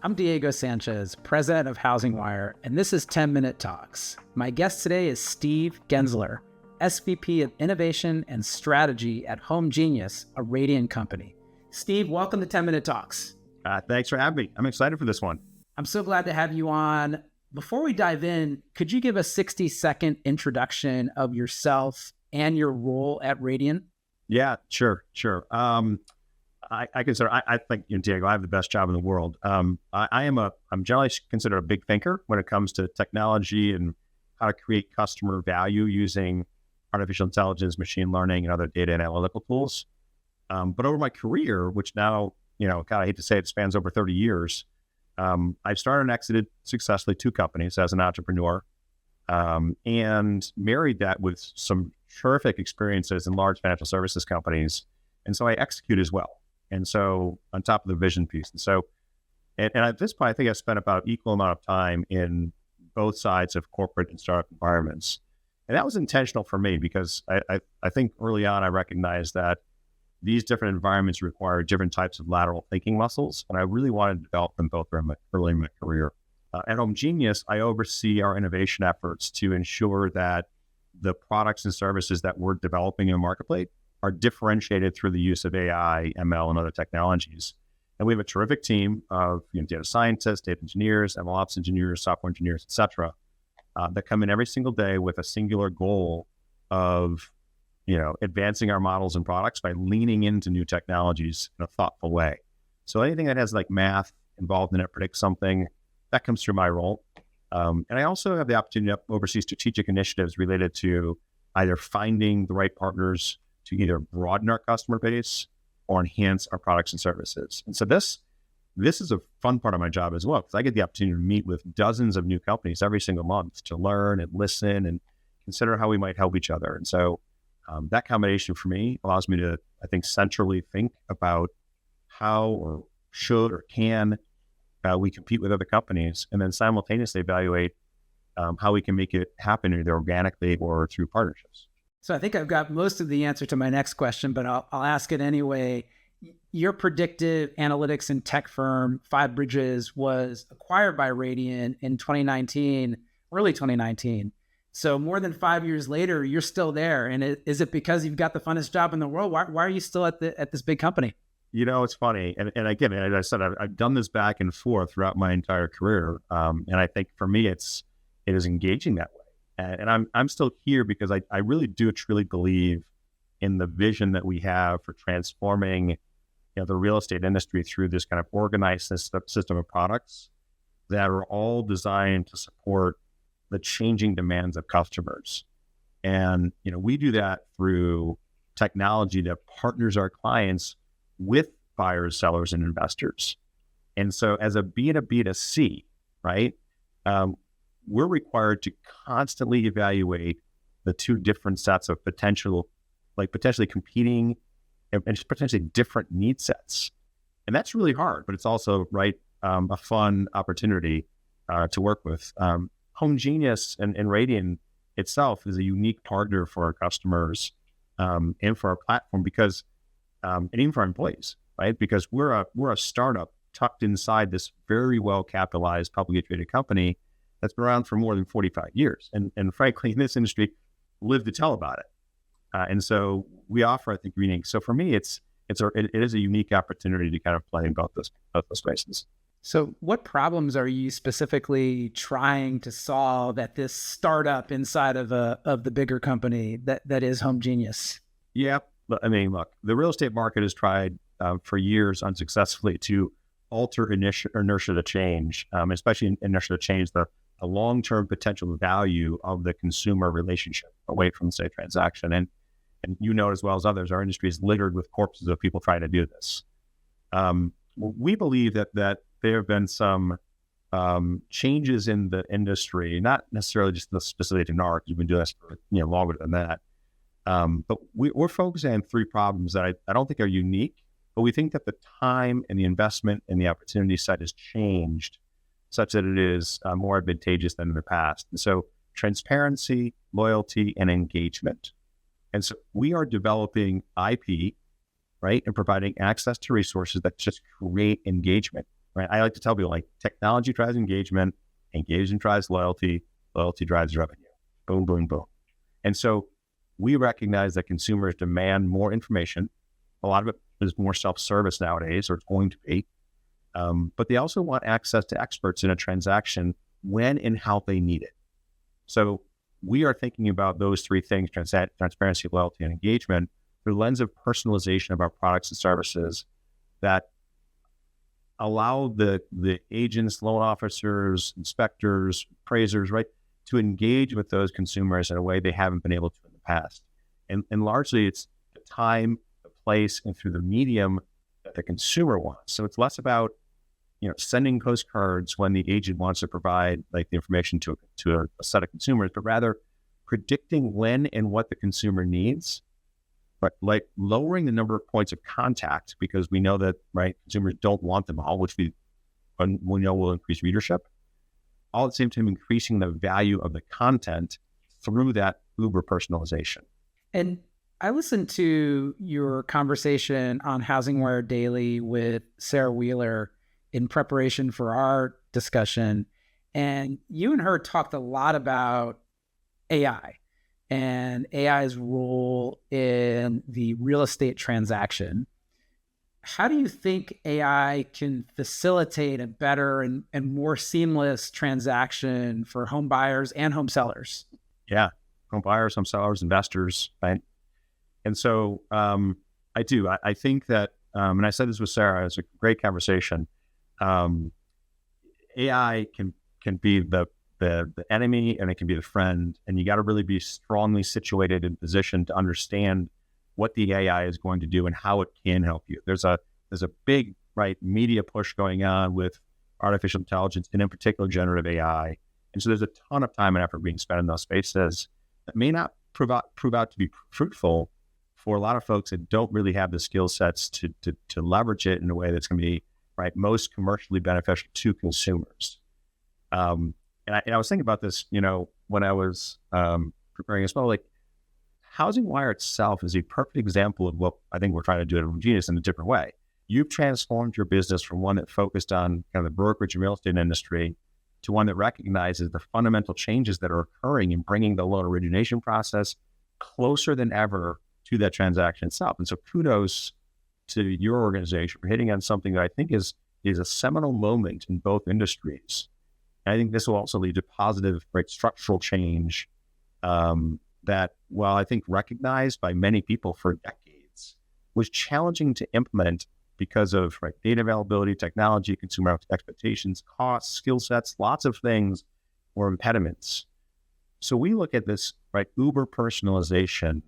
I'm Diego Sanchez, president of HousingWire, and this is 10-Minute Talks. My guest today is Steve Gensler, SVP of Innovation and Strategy at Homegenius, a Radian company. Steve, welcome to 10-Minute Talks. Thanks for having me. I'm excited for this one. I'm so glad to have you on. Before we dive in, could you give a 60-second introduction of yourself and your role at Radian? Yeah, sure. I consider, I think, Diego, I have the best job in the world. I'm generally considered a big thinker when it comes to technology and how to create customer value using artificial intelligence, machine learning, and other data and analytical tools. But over my career, which now, God, I hate to say it spans over 30 years, I've started and exited successfully 2 companies as an entrepreneur, and married that with some terrific experiences in large financial services companies. And so I execute as well. And so on top of the vision piece. And at this point, I think I've spent about equal amount of time in both sides of corporate and startup environments. And that was intentional for me because I think early on, I recognized that these different environments require different types of lateral thinking muscles. And I really wanted to develop them both early in my career. At Homegenius, I oversee our innovation efforts to ensure that the products and services that we're developing in the marketplace are differentiated through the use of AI, ML, and other technologies. And we have a terrific team of data scientists, data engineers, ML ops engineers, software engineers, et cetera, that come in every single day with a singular goal of advancing our models and products by leaning into new technologies in a thoughtful way. So anything that has like math involved in it, predict something, that comes through my role. And I also have the opportunity to oversee strategic initiatives related to either finding the right partners to either broaden our customer base or enhance our products and services. And so this is a fun part of my job as well, because I get the opportunity to meet with dozens of new companies every single month to learn and listen and consider how we might help each other. And so that combination for me allows me to, I think, centrally think about how or should or can we compete with other companies, and then simultaneously evaluate how we can make it happen either organically or through partnerships. So I think I've got most of the answer to my next question, but I'll ask it anyway. Your predictive analytics and tech firm, Five Bridges, was acquired by Radian in 2019, early 2019. So more than 5 years later, you're still there. And is it because you've got the funnest job in the world? Why are you still at this big company? It's funny. And again, as I said, I've done this back and forth throughout my entire career. And I think for me, it is engaging that way. And I'm still here because I really do truly believe in the vision that we have for transforming the real estate industry through this kind of organized system of products that are all designed to support the changing demands of customers. And we do that through technology that partners our clients with buyers, sellers, and investors. And so as a B2B2C, right, we're required to constantly evaluate the 2 different sets of potentially competing and potentially different need sets. And that's really hard, but it's also, a fun opportunity to work with. Homegenius and Radian itself is a unique partner for our customers and for our platform because, and even for our employees, right? Because we're a startup tucked inside this very well capitalized publicly traded company that's been around for more than 45 years. And frankly, in this industry, live to tell about it. And so we offer, I think, unique. So for me, it is a unique opportunity to kind of play in both those spaces. So what problems are you specifically trying to solve at this startup inside of the bigger company that is Homegenius? Yeah. I mean, look, the real estate market has tried for years unsuccessfully to alter inertia to change, especially inertia to change the long-term potential value of the consumer relationship away from, say, transaction. And as well as others, our industry is littered with corpses of people trying to do this. We believe that there have been some changes in the industry, not necessarily just specifically in our, because we've been doing this for longer than that. But we're focusing on 3 problems that I don't think are unique, but we think that the time and the investment and the opportunity set has changed such that it is more advantageous than in the past. And so transparency, loyalty, and engagement. And so we are developing IP, right, and providing access to resources that just create engagement, right? I like to tell people like technology drives engagement, engagement drives loyalty, loyalty drives revenue. Boom, boom, boom. And so we recognize that consumers demand more information. A lot of it is more self-service nowadays, or it's going to be. But they also want access to experts in a transaction when and how they need it. So we are thinking about those three things: transparency, loyalty, and engagement, through the lens of personalization of our products and services that allow the agents, loan officers, inspectors, appraisers, right, to engage with those consumers in a way they haven't been able to in the past. And largely it's the time, the place, and through the medium that the consumer wants. So it's less about, sending postcards when the agent wants to provide like the information to a set of consumers, but rather predicting when and what the consumer needs, but like lowering the number of points of contact, because we know that, right, consumers don't want them all, which we know will increase readership. All at the same time, increasing the value of the content through that uber personalization. And I listened to your conversation on HousingWire Daily with Sarah Wheeler in preparation for our discussion. And you and her talked a lot about AI and AI's role in the real estate transaction. How do you think AI can facilitate a better and more seamless transaction for home buyers and home sellers? Yeah, home buyers, home sellers, investors, right? And so I do. I think that, and I said this with Sarah, it's a great conversation. AI can be the enemy, and it can be the friend, and you got to really be strongly situated and positioned to understand what the AI is going to do and how it can help you. There's a big, right, media push going on with artificial intelligence, and in particular generative AI. And so there's a ton of time and effort being spent in those spaces that may not prove out to be fruitful for a lot of folks that don't really have the skill sets to leverage it in a way that's going to be, right, most commercially beneficial to consumers. And I was thinking about this, when I was preparing as well. Like, HousingWire itself is a perfect example of what I think we're trying to do at Homegenius in a different way. You've transformed your business from one that focused on kind of the brokerage and real estate industry to one that recognizes the fundamental changes that are occurring in bringing the loan origination process closer than ever to that transaction itself. And so kudos to your organization for hitting on something that I think is a seminal moment in both industries. And I think this will also lead to positive, right, structural change that, while I think recognized by many people for decades, was challenging to implement because of, right, data availability, technology, consumer expectations, costs, skill sets, lots of things were impediments. So we look at this, right, uber personalization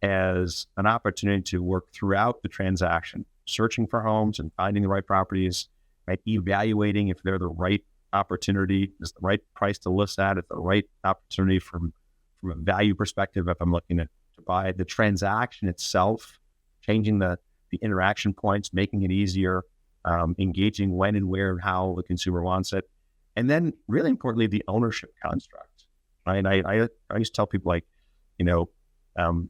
as an opportunity to work throughout the transaction, searching for homes and finding the right properties, right, evaluating if they're the right opportunity, is the right price to list at, is the right opportunity from a value perspective if I'm looking to buy. The transaction itself, changing the interaction points, making it easier, engaging when and where and how the consumer wants it. And then really importantly, the ownership construct. Right? I used to tell people, like, the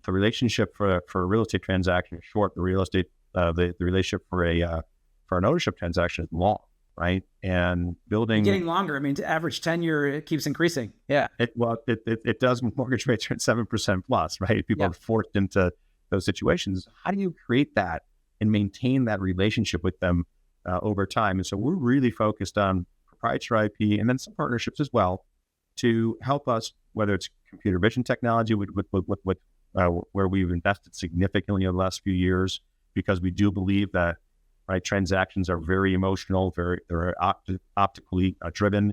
relationship for a real estate transaction is short. The relationship for an ownership transaction is long, right? And building getting longer. I mean, to average tenure, it keeps increasing. Yeah. It does. Mortgage rates are at 7% plus, right? People are forced into those situations. How do you create that and maintain that relationship with them over time? And so we're really focused on proprietary IP and then some partnerships as well to help us, whether it's computer vision technology, where we've invested significantly in the last few years, because we do believe that, right, transactions are very emotional, they're optically driven,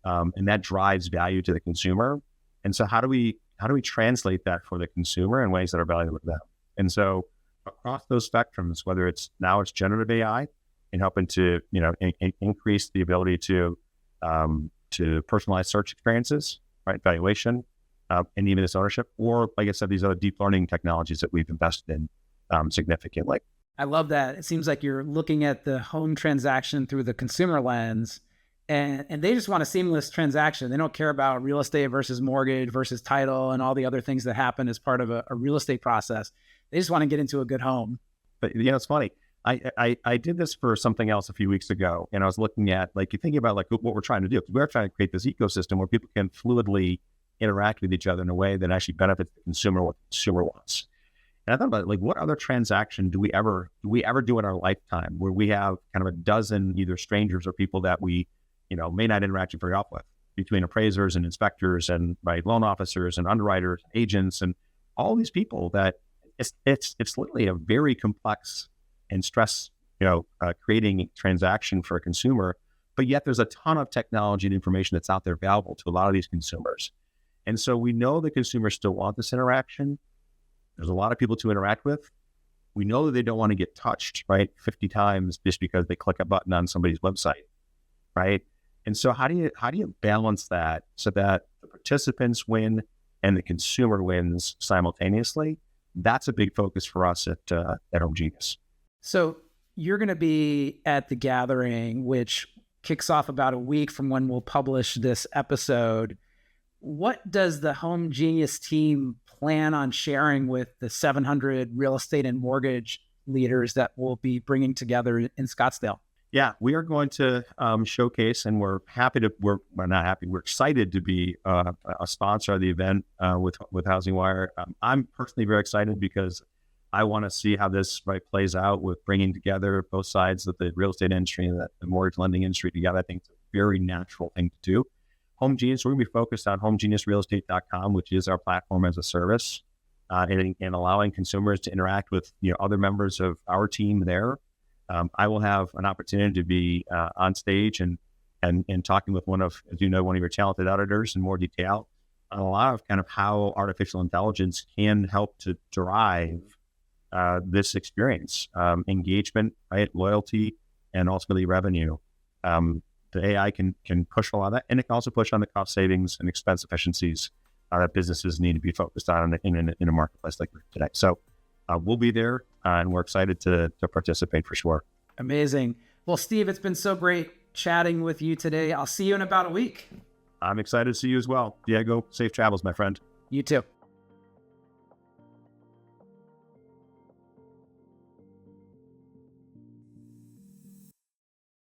and that drives value to the consumer. And so how do we translate that for the consumer in ways that are valuable to them? And so across those spectrums, whether it's generative AI and helping to increase the ability to personalize search experiences, right, valuation, and even this ownership, or like I said, these other deep learning technologies that we've invested in significantly. I love that. It seems like you're looking at the home transaction through the consumer lens, and they just want a seamless transaction. They don't care about real estate versus mortgage versus title and all the other things that happen as part of a real estate process. They just want to get into a good home. But it's funny. I did this for something else a few weeks ago, and I was looking at, like, you think about like what we're trying to do. We're trying to create this ecosystem where people can fluidly interact with each other in a way that actually benefits the consumer, what the consumer wants. And I thought about, like, what other transaction do we ever do in our lifetime where we have kind of a dozen either strangers or people that we, may not interact very often with, between appraisers and inspectors and loan officers and underwriters, agents, and all these people that it's literally a very complex and stress, creating transaction for a consumer. But yet there's a ton of technology and information that's out there available to a lot of these consumers. And so we know the consumers still want this interaction. There's a lot of people to interact with. We know that they don't want to get touched, 50 times just because they click a button on somebody's website, right? And so how do you balance that so that the participants win and the consumer wins simultaneously? That's a big focus for us at Homegenius. So you're going to be at the gathering, which kicks off about a week from when we'll publish this episode. What does the Homegenius team plan on sharing with the 700 real estate and mortgage leaders that we'll be bringing together in Scottsdale? Yeah, we are going to showcase, and we're not happy, we're excited to be a sponsor of the event with HousingWire. I'm personally very excited because I want to see how this plays out with bringing together both sides of the real estate industry and the mortgage lending industry together. I think it's a very natural thing to do. Homegenius, we're going to be focused on homegeniusrealestate.com, which is our platform as a service, and allowing consumers to interact with other members of our team there. I will have an opportunity to be on stage and talking with one of your talented editors in more detail on a lot of kind of how artificial intelligence can help to drive this experience, engagement, loyalty, and ultimately revenue. The AI can push a lot of that, and it can also push on the cost savings and expense efficiencies that businesses need to be focused on in a marketplace like today. So we'll be there, and we're excited to participate for sure. Amazing. Well, Steve, it's been so great chatting with you today. I'll see you in about a week. I'm excited to see you as well. Diego, safe travels, my friend. You too.